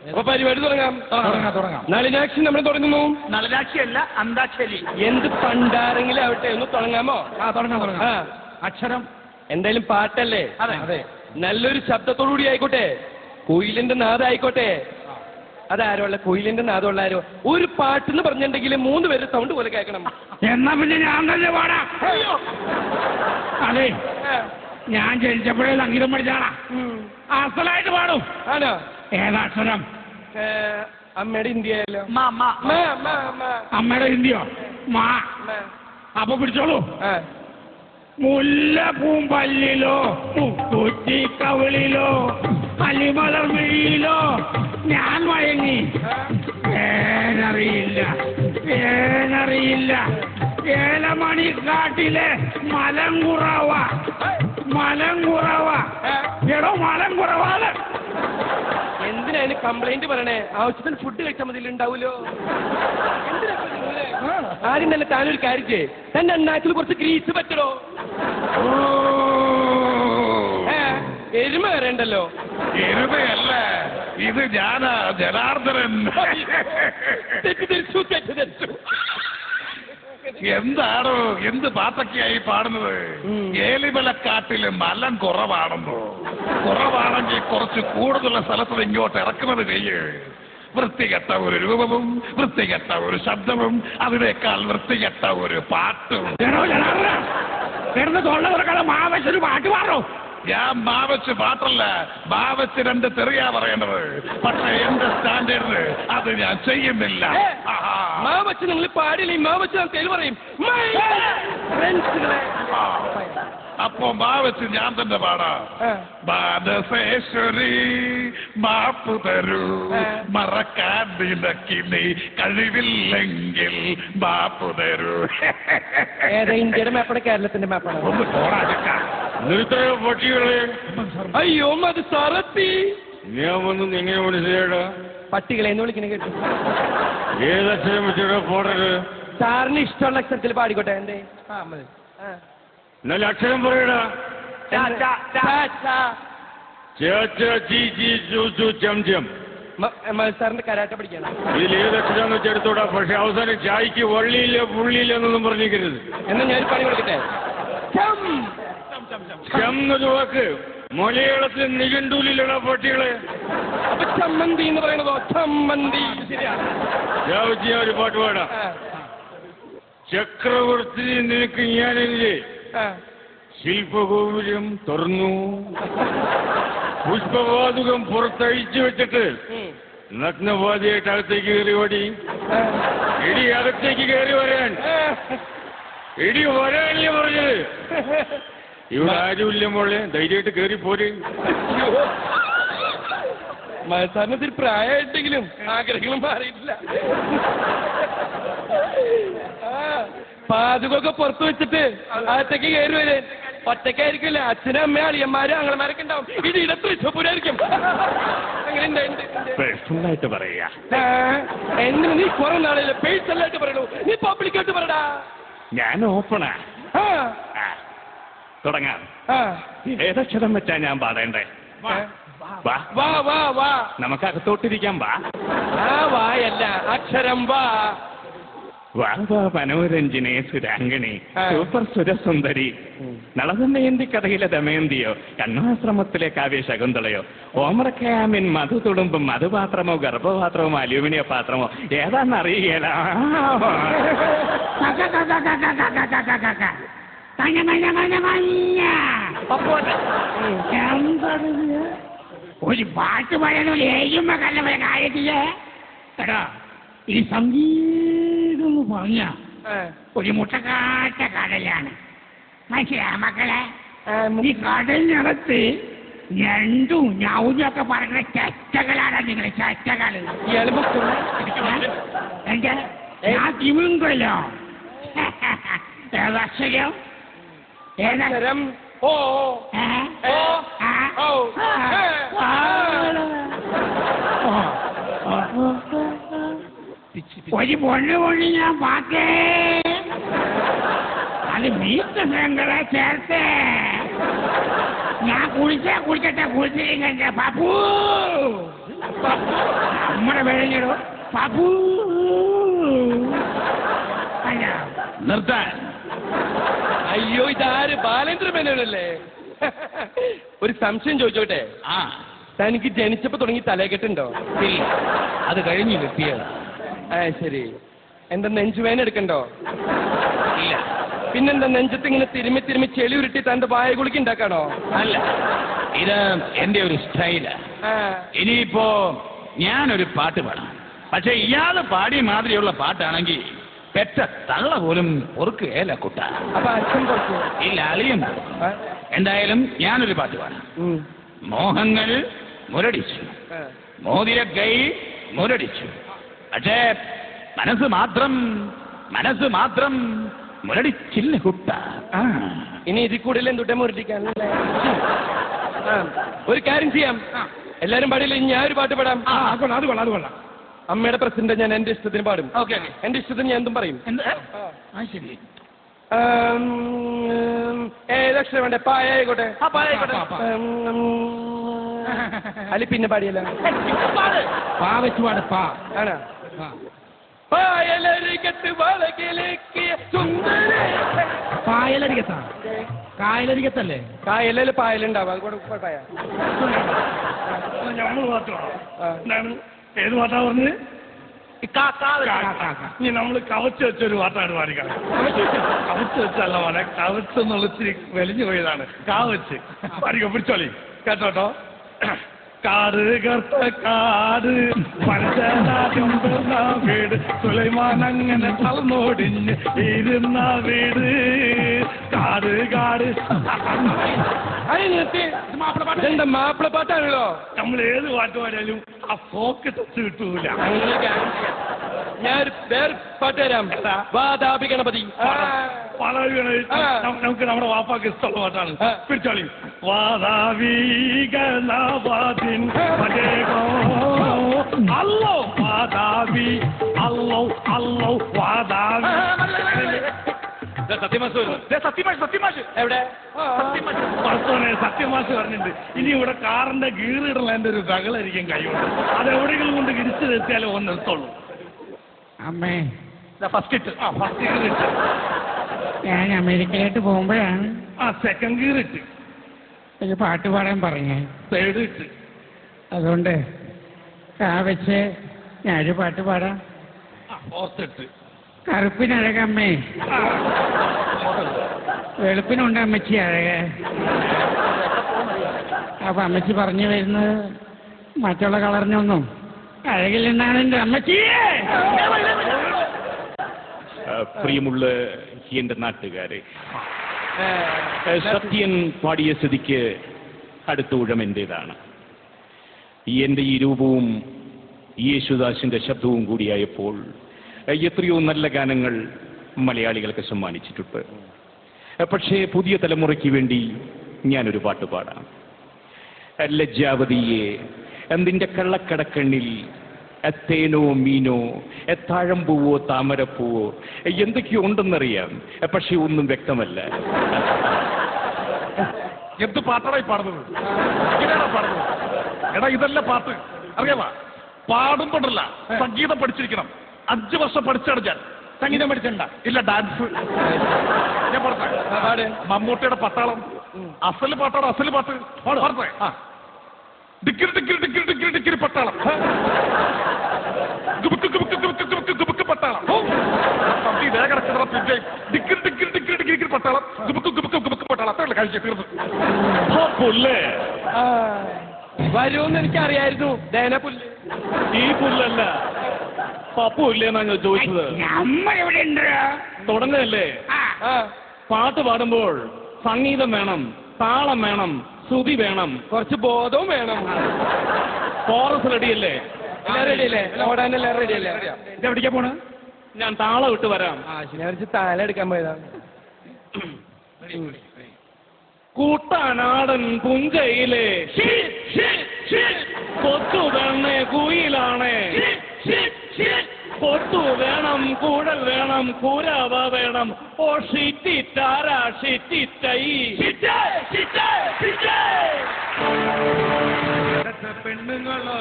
അപ്പൊ പരിപാടി തുടങ്ങാം. നളിനാക്ഷി നമ്മൾ തുടങ്ങുന്നു. നളിനാക്ഷിയല്ല, അന്താക്ഷരി. എന്ത് പണ്ടാരെങ്കിലും ആവട്ടെ, ഒന്ന് തുടങ്ങാമോ? തുടങ്ങാം. അക്ഷരം എന്തായാലും പാട്ടല്ലേ? അതെ. നല്ലൊരു ശബ്ദത്തോടുകൂടി ആയിക്കോട്ടെ, കുയിലിന്റെ നാദായിക്കോട്ടെ. അതാരോ കുയിലിന്റെ നാദമുള്ള ആരോ ഒരു പാട്ടെന്ന് പറഞ്ഞിട്ടുണ്ടെങ്കിൽ 3 പേര് സൗണ്ട് പോലെ കേൾക്കണം. എന്നാ പിന്നെ ഞാൻ തന്നെ പാടാം. അതെ, ഞാൻ ജനിച്ചപ്പോഴേ സംഗീതം പഠിച്ചാളാ. അസലായിട്ട് പാടും. ആണോ? ഏതാക്ഷരം? അമ്മയുടെ ഇന്ത്യയല്ലോ. അമ്മയുടെ ഹിന്ദിയോ? മാ. അപ്പൊ പിടിച്ചോളൂ. മുല്ലപ്പൂമ്പല്ലിലോ കുറ്റിക്കവിളിലോ അലിമലർമിഴിയിലോ ഞാൻ വഴങ്ങി. ഏനറിയില്ല ഏലമണിക്കാട്ടിലെ മലങ്കുറവ. എടോ മലങ്കുറവാണ്. എന്തിനാ കംപ്ലൈന്റ് പറയണേ? ആവശ്യത്തിന് ഫുഡ് കഴിച്ചാൽ മതി, ഉണ്ടാവൂലോ. ആദ്യം തന്നെ താനൊരു കാര്യം ചെയ്യേ, തന്റെ അണ്ണാക്കിൽ കുറച്ച് ഗ്രീസ് പറ്റണോ? എരുമ വരണ്ടല്ലോ. എരുമയല്ല ഇത്, ഞാനാ ജനാർദ്ദനൻ. തെറ്റിദ്ധരിച്ചു. എന്താണോ എന്ത് പാട്ടൊക്കെയായി പാടുന്നത്? ഏലിമലക്കാട്ടില് മലം കുറവാണെങ്കിൽ കുറച്ച് കൂടുതലുള്ള സ്ഥലത്ത് ഇങ്ങോട്ട് ഇറക്കുന്നത് ചെയ്യ്. വൃത്തികെട്ട ഒരു രൂപവും വൃത്തികെട്ട ഒരു ശബ്ദവും അതിനേക്കാൾ വൃത്തികെട്ട ഒരു പാട്ടും. മാവച്ചൊരു പാട്ട് പാടോ? ഞാൻ മാവച്ച് പാട്ടല്ല, മാവച്ച് 2 തെറിയാ പറയേണ്ടത്. പക്ഷെ എന്റെ സ്റ്റാൻഡേർഡ് അത് ഞാൻ ചെയ്യുന്നില്ല. മാവച്ച് നിങ്ങൾ പാടില്ല, മാവച്ച് ഞാൻ തെളിവ് പറയും. അപ്പൊ മാവച്ച് ഞാൻ തന്നെ പാടാം. മാനസേശ്വരി മാപ്പ് തരൂ, മറക്കാൻ നിനക്കിനി കഴിവില്ലെങ്കിൽ മാപ്പ് തരൂ. ഏതാ ഇന്ത്യയുടെ മാപ്പാണ് കേരളത്തിന്റെ മാപ്പാണ്? ഒന്ന് പോരാ പക്ഷികളെ. അയ്യോ അത് സാറത്തി. ഞാൻ വന്ന് എങ്ങനെ മനസ്സിലായിടാ? പട്ടികളെ എന്ന് വിളിക്കണ കേട്ടു. ഏതക്ഷരം വെച്ചിടാ പോടരുത്? സാറിന് ഇഷ്ടമുള്ള അക്ഷരത്തിൽ പാടിക്കോട്ടെ. എന്തേ? നല്ല അക്ഷരം പറയടാ. സാറിന്റെ കരാട്ട പഠിക്കണം. ഇതിൽ ഏതക്ഷരം വെച്ചെടുത്തോടാ. പക്ഷെ അവസാനം ചായക്ക് വള്ളിയില്ല പുള്ളിയില്ല എന്നൊന്നും പറഞ്ഞിരിക്കരുത്. എന്നാ ഞാൻ പണി കൊടുക്കട്ടെ. എന്നൊരു വാക്ക് മലയാളത്തിൽ നിഘണ്ടൂലില്ലടാ പട്ടികളെ. അപ്പൊ ചമ്മന്തി എന്ന് പറയണതോ? ചമ്മന്തി. ഞാൻ ഒരു പാട്ട് പാടാം. ചക്രവർത്തി നിനക്ക് ഞാനില്ലേ, ശില്പഗോപുരം തുറന്നു, പുഷ്പവാതുകം പുറത്തഴിച്ചു വെച്ചിട്ട് നഗ്നവാദിയായിട്ട് അകത്തേക്ക് കയറി ഓടി. ഇടി അകത്തേക്ക് കയറി വരാൻ. ഇടി വരാനല്ലേ പറഞ്ഞത്? ഇവിടെ ആരുമില്ല മോളെ, ധൈര്യമായിട്ട് കയറി പോര്. സാറിനൊത്തിരി പ്രായമായിട്ടെങ്കിലും ആഗ്രഹങ്ങളും മാറിയിട്ടില്ല. പാചകമൊക്കെ പുറത്തു വെച്ചിട്ട് അകത്തേക്ക് കയറി വരാൻ. ഒറ്റയ്ക്കായിരിക്കില്ല, അച്ഛനും അമ്മയും അളിയന്മാരും ആങ്ങളമാരൊക്കെ ഉണ്ടാവും. ഇത് തൃശ്ശൂരായിരിക്കും. അങ്ങനെ പേഴ്സണലായിട്ട് പറയാ. എന്തിനു നീ കുറെ നാളെ പേഴ്സണലായിട്ട് പറയണു? നീ പബ്ലിക്കായിട്ട് പറയടാ. ഞാൻ ഓപ്പണാ. തുടങ്ങാം. ഏതക്ഷരം വെച്ചാ ഞാൻ പാടേണ്ടേ? നമുക്ക് അകത്തോട്ടിരിക്കാം. വായല്ല, അക്ഷരം വാ. മനോരഞ്ജിനെ സുരാംഗിണി, സൂപ്പർ സുരസുന്ദരി, നളദമയന്തി കഥയിലെ ദമയന്തിയോ, കണ്വാശ്രമത്തിലെ കാവ്യ ശകുന്തളയോ, ഓമറക്കയാമിൻ മധു തുളുമ്പും മധുപാത്രമോ ഗർഭപാത്രമോ അലൂമിനിയ പാത്രമോ ഏതാണെന്നറിയുകയില്ല. ഒരു പാട്ട് പറയണോ? ഏഴുമ്പോ കല്ല കാര്യത്തില് കേട്ടോ. ഈ സംഗീതം പറഞ്ഞ ഒരു മുട്ടക്കാട്ട കടലാണ്. മനസ്സിലാ മക്കളെ? ഈ കടലിനകത്ത് ഞണ്ടും ഞൗതൊക്കെ പറയുന്ന ചറ്റകളാണ് നിങ്ങളെ ചറ്റകള്. എന്താ ഞാൻ തിമിങ്കലോ? ഏതക്ഷരം? ഏതക്ഷരം? ഓ ഒരു പൊണ്ണി ഞാൻ പാത്തേ. അത് മീറ്റങ്ങളെ ചേർത്തേ. ഞാൻ കുളിച്ചിട്ടെ കുളിച്ചില്ലെങ്കിൽ പപ്പു നമ്മുടെ പേരല്ലോ പപ്പു. അല്ല നിർത്താൻ. അയ്യോ ഇതാര് ബാലേന്ദ്ര മേനോനല്ലേ? ഒരു സംശയം ചോദിച്ചോട്ടെ, ആ തനിക്ക് ജനിച്ചപ്പോ തുടങ്ങി തലകെട്ടുണ്ടോ? ഇല്ല, അത് കഴിഞ്ഞു കിട്ടിയതാ. ശരി. എന്താ നെഞ്ചുവേന എടുക്കണ്ടോ? ഇല്ല. പിന്നെന്താ നെഞ്ചത്ത് ഇങ്ങനെ തിരുമ്മി തിരുമ്മി ചെളി ഉരുട്ടി തന്റെ വായ കുളിക്ക് ഉണ്ടാക്കാണോ? അല്ല, ഇത് എന്റെ ഒരു സ്റ്റൈലാ. ഇനിയിപ്പോ ഞാനൊരു പാട്ട് പാടാം. പക്ഷെ ഇയാള് പാടിയ മാതിരിയുള്ള പാട്ടാണെങ്കിൽ പെറ്റ തള്ള പോലും പൊറുക്കുകയല്ല കുട്ട. അപ്പൊ അച്ഛൻ പുറത്തു? ഇല്ല, അളിയും. എന്തായാലും ഞാനൊരു പാട്ട് പാടാം. മോഹങ്ങൾ മുരടിച്ചു, മോതിര കൈ മുരടിച്ചു, പക്ഷേ മനസ്സ് മാത്രം മുരടിച്ചില്ല കുട്ട. ഇനി ഇതിൽ കൂടുതൽ എന്തുട്ടെ മുരടിക്കാനല്ലേ? ഒരു കാര്യം ചെയ്യാം, എല്ലാരും പാടില്ല, ഞാൻ ഒരു പാട്ട് പാടാം. അത് കൊള്ളാം. അമ്മയുടെ പ്രസിഡന്റ് ഞാൻ എന്റെ ഇഷ്ടത്തിന് പാടും. ഓക്കെ. എന്റെ ഇഷ്ടത്തിന് ഞാൻ എന്തും പറയും. ശരി. ഏതക്ഷരം വേണ്ടേ? പായായിക്കോട്ടെ. അല്ലെ പിന്നെ പാടിയല്ല, പാ വെച്ച് പാട്. പാ ആണോ? പായലരികത്ത് വളകിലേക്കിയ സുന്ദര. പായലരികത്താ? കായലരികത്തല്ലേ? കായലല്ലേ പായലുണ്ടാവും, അത് കൂടെ പായ. നമ്മൾ എന്താണ് ഏത് പാട്ടാ പറഞ്ഞത്? ഇനി നമ്മള് കവച്ച് വെച്ചൊരു പാട്ടാണ് പാടിക്കണം. കവച്ച് വെച്ചല്ല മോനെ, കവച്ച് എന്നുള്ള ഇച്ചിരി വലിഞ്ഞു പോയതാണ്. കാവച്ച് പാടിക്കോ, പിടിച്ചോളി കേട്ടോട്ടോ. കാട് കർത്ത കാട് പരശനാദിന്ന വീട്, സുലൈമാൻ അങ്ങനെ തളർന്നോടിഞ്ഞ് ഇരുന്ന വീട്. കാട് എന്താ മാപ്പിള പാട്ടാണല്ലോ? നമ്മൾ ഏത് പാട്ട് പാടിയാലും ആ ഫോക്ക് ടച്ച് കിട്ടൂല. ഞാൻ വേറെ പാട്ട് തരാം. വാതാപി ഗണപതി. നമുക്ക് നമ്മുടെ വാപ്പാക്ക് ഇഷ്ടമുള്ള പാട്ടാണ്. പിടിച്ചോളി. വാതാവി ഗണപതിൻ അല്ലോ വാതാവി അല്ലോ വാതാവി. എവിടെ? സത്യമാഷ് പറഞ്ഞിട്ടുണ്ട്. ഇനി ഇവിടെ കാറിന്റെ ഗീറിടലതിന്റെ ഒരു തകളായിരിക്കും കൈകൊണ്ട്. അതെവിടെയെങ്കിലും കൊണ്ട് ഇടിച്ചു നിർത്തിയാലേ ഒന്ന് നിർത്തുള്ളൂ. അമ്മേ ഫസ്റ്റ് ഇട്ട്. ഞാൻ അമേരിക്കയിലോട്ട് പോകുമ്പോഴാണ് സെക്കൻഡ് ഗിയർ ഇട്ട് ഒരു പാട്ട് പാടാൻ പറഞ്ഞേ. തേർഡ് ഇട്ട്. അതുകൊണ്ട് വെച്ച് ഞാനൊരു പാട്ട് പാടാം. ഫോർത്ത് ഇട്ട്. കറുപ്പിനഴകമ്മേ, വെളുപ്പിനുണ്ട് അമ്മച്ചി അഴക. അപ്പൊ അമ്മച്ചി പറഞ്ഞു വരുന്നത് മറ്റുള്ള കളറിനൊന്നും അഴകില്ലെന്നാണ് എന്റെ അമ്മച്ചിയെ. പ്രിയമുള്ള എന്റെ നാട്ടുകാരെ, സത്യൻ പാടിയ സ്ഥിതിക്ക് അടുത്ത ഊഴം എന്റേതാണ്. എന്റെ ഈ രൂപവും യേശുദാസിന്റെ ശബ്ദവും കൂടിയായപ്പോൾ എത്രയോ നല്ല ഗാനങ്ങൾ മലയാളികൾക്ക് സമ്മാനിച്ചിട്ടുണ്ട്. പക്ഷേ പുതിയ തലമുറയ്ക്ക് വേണ്ടി ഞാനൊരു പാട്ട് പാടാം. ലജ്ജാവതിയെ, നിന്റെ കള്ളക്കടക്കണ്ണിൽ തേനോ മീനോ താഴമ്പൂവോ താമരപ്പൂവോ എന്തൊക്കെയോ ഉണ്ടെന്നറിയാം, പക്ഷെ ഒന്നും വ്യക്തമല്ല. എന്ത് പാട്ടാണ് ഈ പാടുന്നത്? ഇങ്ങനെയാണോ പാടുന്നത്? എടാ ഇതല്ല പാട്ട്, അറിയാമോ? പാടുമ്പോഴല്ല, സംഗീതം പഠിച്ചിരിക്കണം. 5 വർഷം പഠിച്ചാണ് ഞാൻ. സംഗീതം പഠിച്ചിട്ടുണ്ട? ഇല്ല, ഡാൻസ്. ഞാൻ പാടട്ടെ? മമ്മൂട്ടിയുടെ പട്ടാളം അസല് പാട്ടാണ്. അസല് പാട്ട് പാടട്ടെ? ഡിക്കിരി ഡിക്കിരി ഡിക്കിരി ഡിക്കിരി ഡിക്കിരി പട്ടാളം, ഗുബുക്ക് ഗുബുക്ക് ഗുബുക്ക് ഗുബുക്ക് ഗുബുക്ക് പട്ടാളം. ഡിക്കിരി ഡിക്കിരി ഡിക്കിരി ഡിക്കിരി പട്ടാളം, ഗുബുക്ക് ഗുബുക്ക് ഗുബുക്ക് പട്ടാളം. അത്രയല്ല കഴിച്ചു തീർന്നു. വരുമെന്ന് എനിക്കറിയായിരുന്നു. ദേന പുല്ല്. ഈ പുല്ലല്ല, പപ്പു ഇല്ലേന്നാ ഞാൻ ചോദിച്ചത്. നമ്മളിവിടെ ഉണ്ട്. തുടങ്ങല്ലേ? പാട്ട് പാടുമ്പോൾ സംഗീതം വേണം, താളം വേണം, ശ്രുതി വേണം, കുറച്ച് ബോധവും വേണം. കോറസ് റെഡിയല്ലേ? എല്ലാം റെഡിയല്ലേ? ഓടാനെല്ലാം റെഡിയല്ലേ? എവിടേക്കാ പോണ്? ഞാൻ താളം ഇട്ട് വരാം. ഞാൻ വെച്ച് താല എടുക്കാൻ പോയതാണ്. കൂട്ടാനാടൻ പുഞ്ചയിലെ കൊച്ചു വേണേ കുയിലാണ്, കൊത്തു വേണം, കൂടൽ വേണം, കൂരാവ വേണം. ഓ ഷിറ്റി താരാ ഷിറ്റി തൈ പെണ്ണുങ്ങളോ